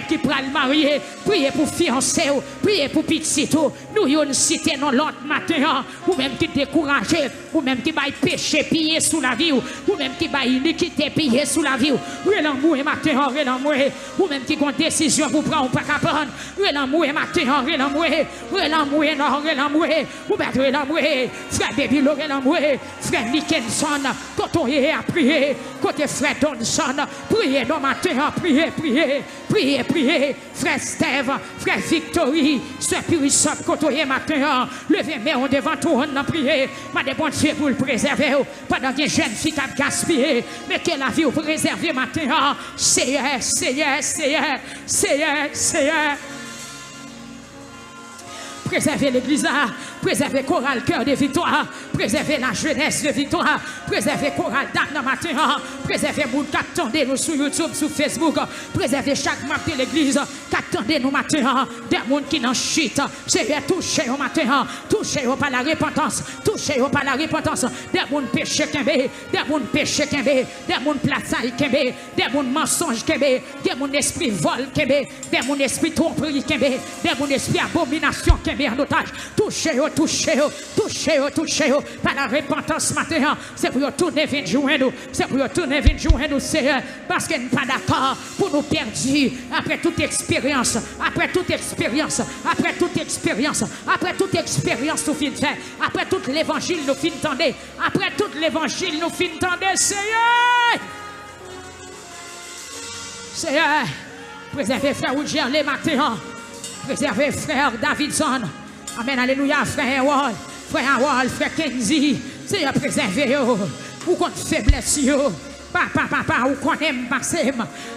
qui prend le marié, priez pour fiancé, priez pour petite, nous y avons cité dans l'autre matin, ou même qui découragé, ou même qui va péché piller sous la vie, ou même qui va iniquité piller sous la vie, ou l'amour matin, ou même qui ont décision pour prendre ou pas qu'à prendre, l'amour matin, l'amour, ou bien l'amour, frère Baby, l'amour, frère Nickenson, Quand on est à prier, côté frère Donson, priez nos matins, priez, priez, priez, priez. Frère Steve, frère Victory, soeur puissant, quand on est matin, levez main devant tout, on a prié. Pas de bon Dieu pour le préserver. Pendant que les jeunes filles ont gaspillé, mais que la vie pour préserver matin. Seigneur, Seigneur, Seigneur, Seigneur, Seigneur. Préservez l'église, préservez chorale cœur de victoire, préservez la jeunesse de victoire, préservez chorale dame dans matin, préservez les gens qui attendent nous sur YouTube, sur Facebook, préservez chaque matin de l'église qui attendent nous matin, des gens qui n'en chute, Seigneur, touchez au matin, touchez par la repentance, touchez par la repentance, des gens péchés kembe, des gens péchés kembe, des gens plaçailles kembe, des gens mensonges kembe, des gens esprit vol kembe, des gens esprit tromperie kembe, des gens esprit abomination kembe. En otage, touchez-vous, touchez-vous, touchez-vous, touchez-vous, par la repentance matin, c'est pour tourner vers nous, c'est pour tourner vers nous, Seigneur, parce qu'on n'est pas d'accord pour nous perdre après toute expérience, après toute expérience, après toute expérience, après toute expérience, nous finissons faire, après tout l'évangile, nous finissons tendre, après tout l'évangile, nous finissons tendre, Seigneur, Seigneur, préservez frère Roger les matins. Préservez frère Davidson. Amen, alléluia, frère Howard, frère Kenzie. Seigneur, préservez yo. Ou contre faiblesse yo. Papa, ou qu'on aime passer.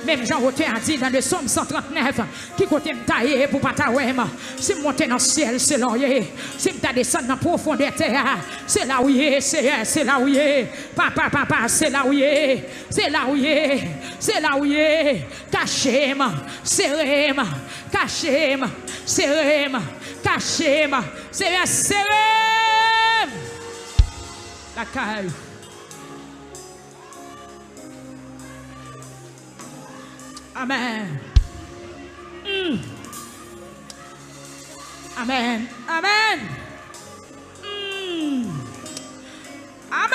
Même Jean-Roté a dit dans le psaume 139, qui côté me tailler pour pas tailler. Si monter dans le ciel, c'est là où il est. Si me descendre dans la profondeur de terre, c'est là où il est, c'est là où il est. Papa, c'est là où il est. C'est là où il est. C'est là où il est. Cachez-moi, serrez-moi, cachez-moi, serrez-moi, cachez-moi, serrez-moi. La caille. Amen. Amen. Amen. Amen.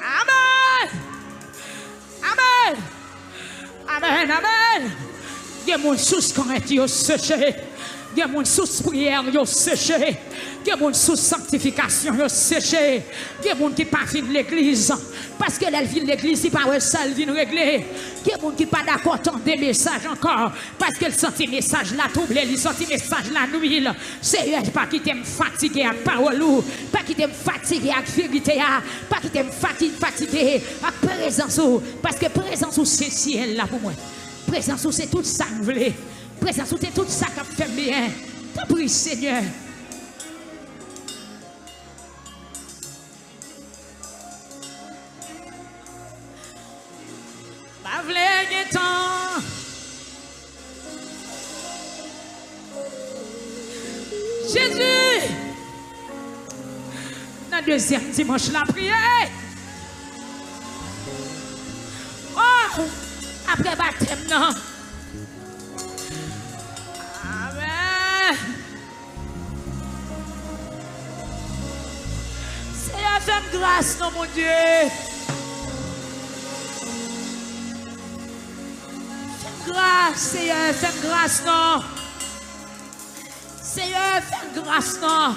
Amen. Amen. Amen. Amen. Il y a mon sous corinthiens séché. Il y a mon sous prière séché. Il y a mon sous sanctification séché. Il y a mon qui pas fin de l'église. Parce que elle vit l'église, c'est pas ça, elle vient régler. Il y a des gens qui ne sont pas d'accord entendre des messages encore. Parce qu'elle sent les messages là troublés, elle sent les messages là nuit. C'est pas qui t'aime fatigué à parole, pas qui t'aime fatigué à vérité, pas qui t'aime fatigué à présence. Parce que présence c'est ciel là pour moi. Présence c'est tout ça que vous voulez. Présence c'est tout ça qui fait bien. T'en prie Seigneur. Jésus, dans le deuxième dimanche, la prière. Oh, après baptême, non. Amen. Seigneur, fais grâce, non, mon Dieu. Grâce, Seigneur, fais grâce, non. Seigneur, fais grâce, non.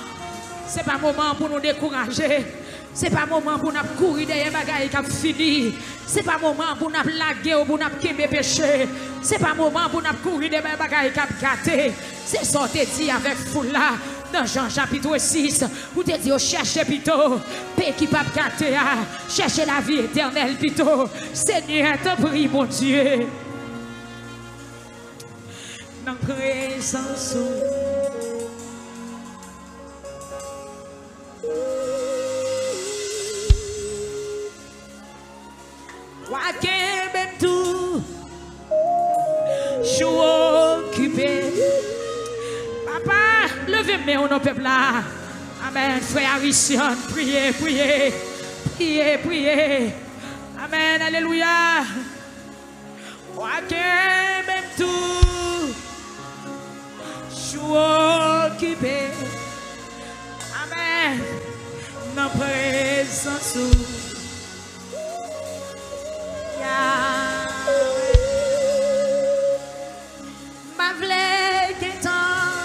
Ce n'est pas le moment pour nous décourager. Ce n'est pas le moment pour nous courir derrière les bagailles qui ont fini. Ce n'est pas le moment pour nous laguer ou pour nous quitter péché. Ce n'est pas le moment pour nous courir derrière les bagailles qui ont gâté. C'est ça que tu dit avec Foula dans Jean chapitre 6. Où tu dis, cherchez plutôt, paix qui pas gâter, cherchez la vie éternelle plutôt. Seigneur, te prie, mon Dieu. Dans présence. Même tout, je suis occupé. Papa, levez-moi au nom peuple là. Amen. Frère Arisson, priez, priez, priez, priez. Amen. Alléluia. Même tout, je suis occupé. Amen. Dans présence. Ma vle qu'étant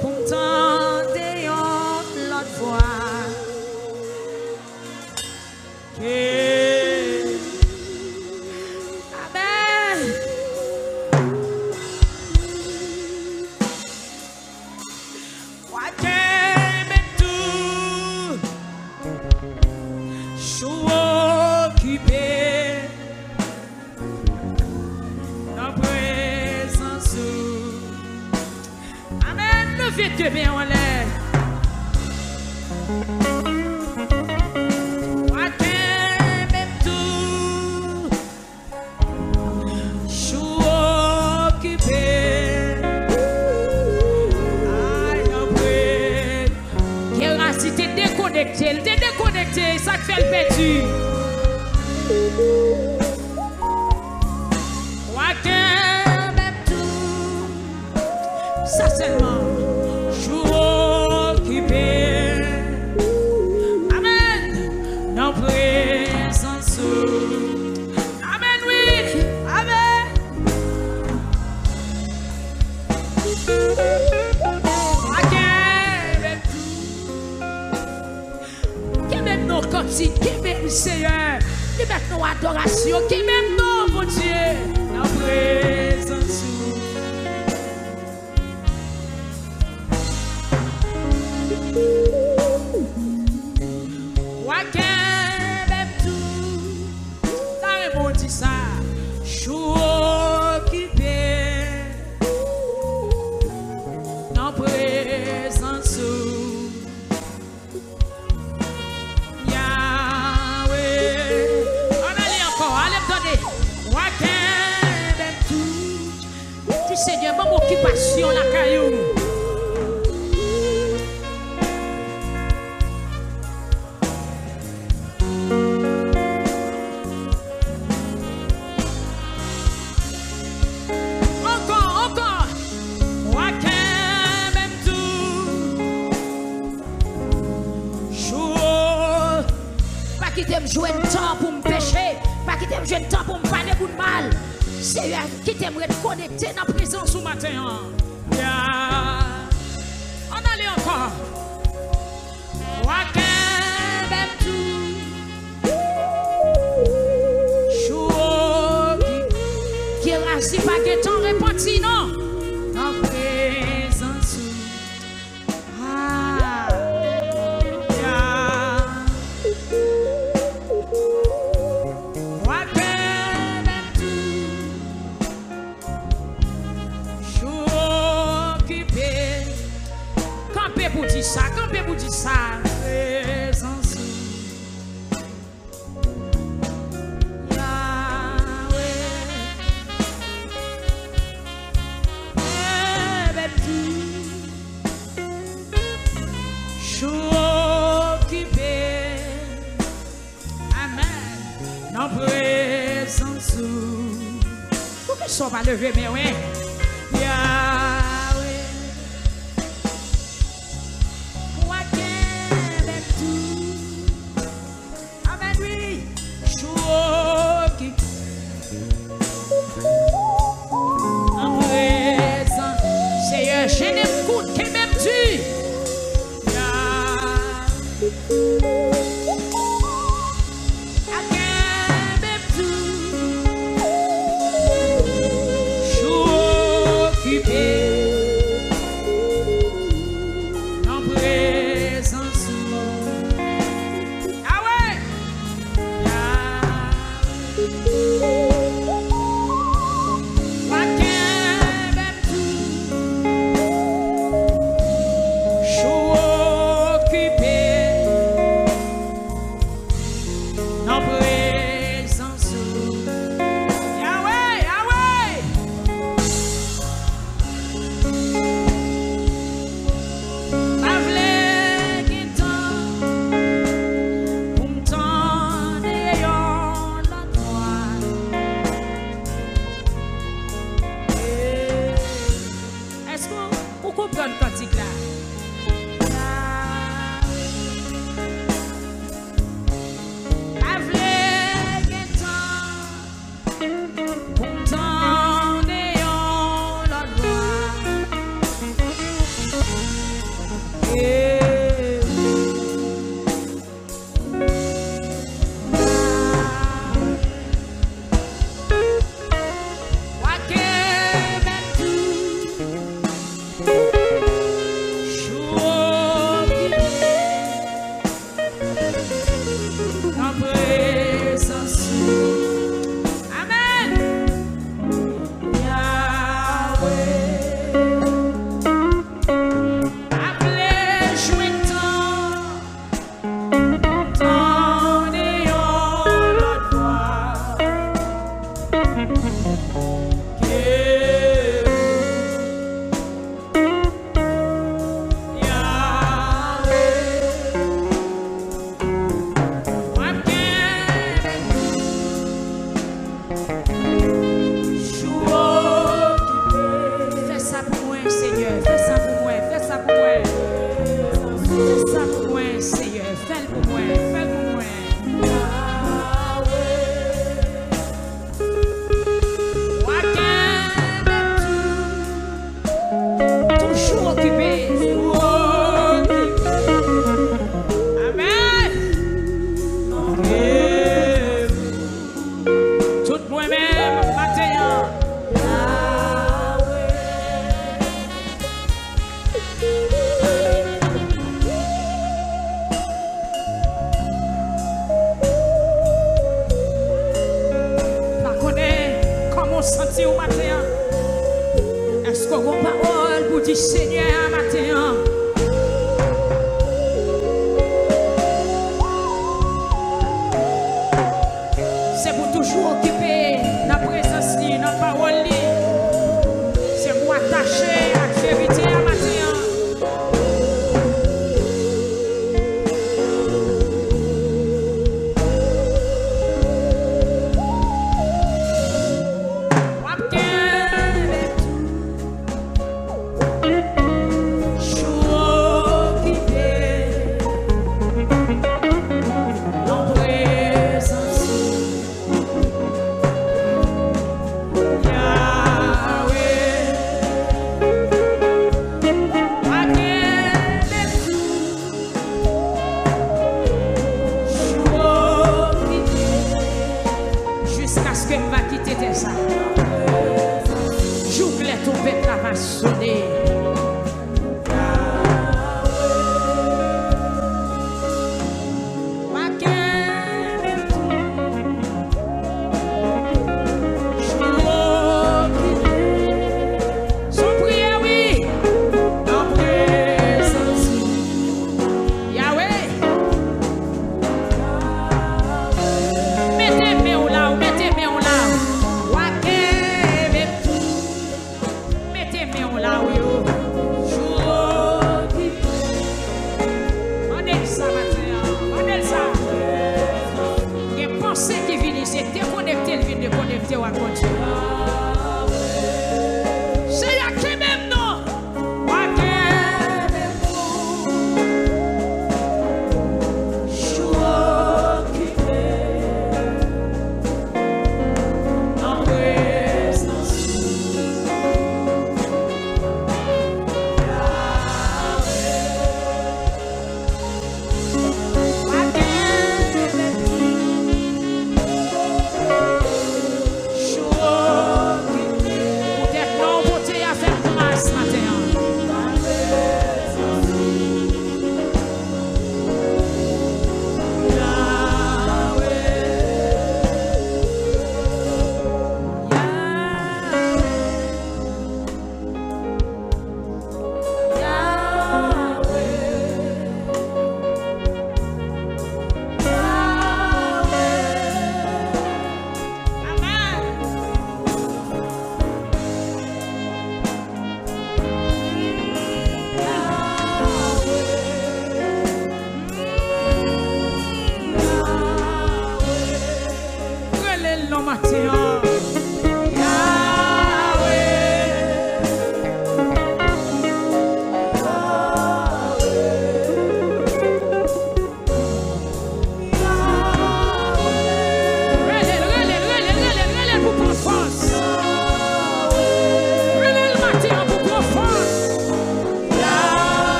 pour m'tendre l'autre fois. connecté, il est déconnecté, ça fait le perdu. Ça seulement, jour occupé. Amen. Dans présence. Amen, oui. Amen. Qui même nos cantiques, qui même le Seigneur, qui même nos adorations, qui même nos, mon Dieu, dans présence. Seigneur, mon occupation la caillou. Encore. Même tout. Jour. Pas quitter me jouer le temps pour me pécher. Pas quitter me jouer le temps pour me parler pour le mal. Seigneur, qui t'aimerait te connecter dans la présence au matin. Yeah. On allait encore. Même tout. Jour qui rassit pas que ton repenti, non. En présence. Ah. Yeah. Campez pour dire ça, campez pour dire ça. Présence. Yahweh. Amen. Dans présence. Pourquoi ça va lever, mais oui. Je n'écoute que même tu. Même tu. Oui, Seigneur, fais-le pour moi, fais-le pour moi. Toujours occupé. Amen. Tout moi-même, matin. Senti au matin. Est-ce qu'on a une parole pour dire Seigneur matin? C'est pour toujours occuper la présence, la parole. C'est pour attacher à la vérité à matin.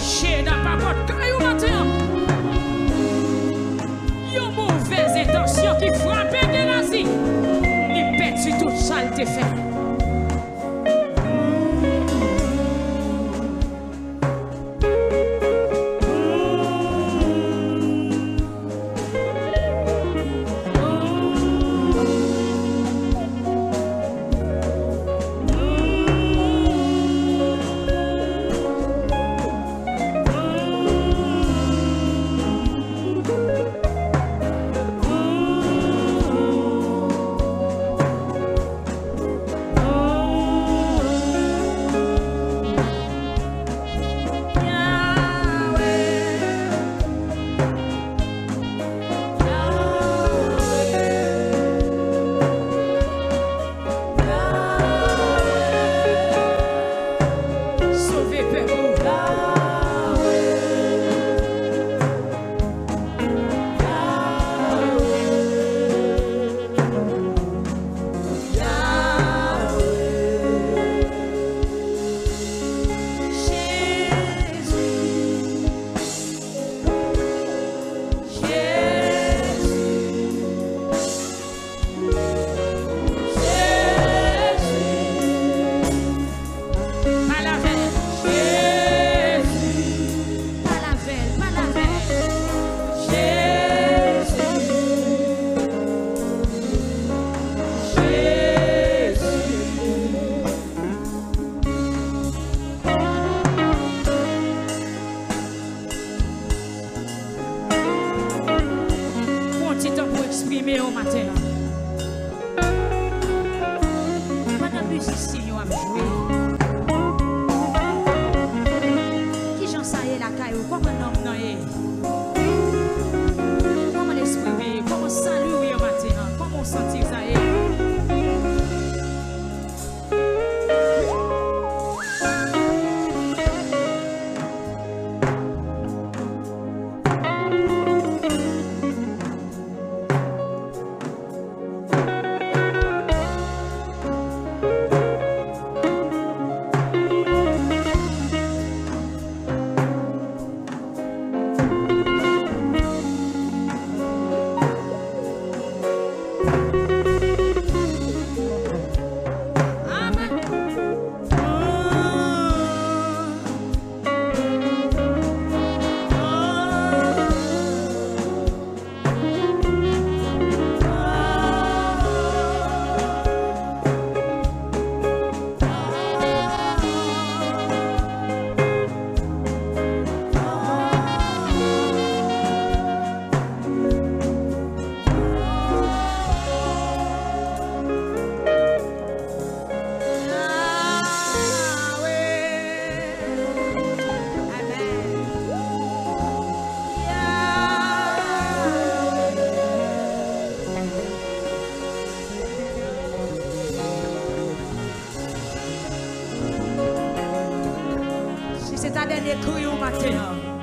péché n'a pas votre caillou matin. Yon mauvaise intention qui frappe Gérazi. Il pète sur toute saleté fait. Exprimer au matin. Pendant musicien yo a joué. Qui j'en sais la caillou comment homme nan est. Comment l'exprimer, comment saluer au matin, comment sentir ça est. C'est ta dernière cri au matin.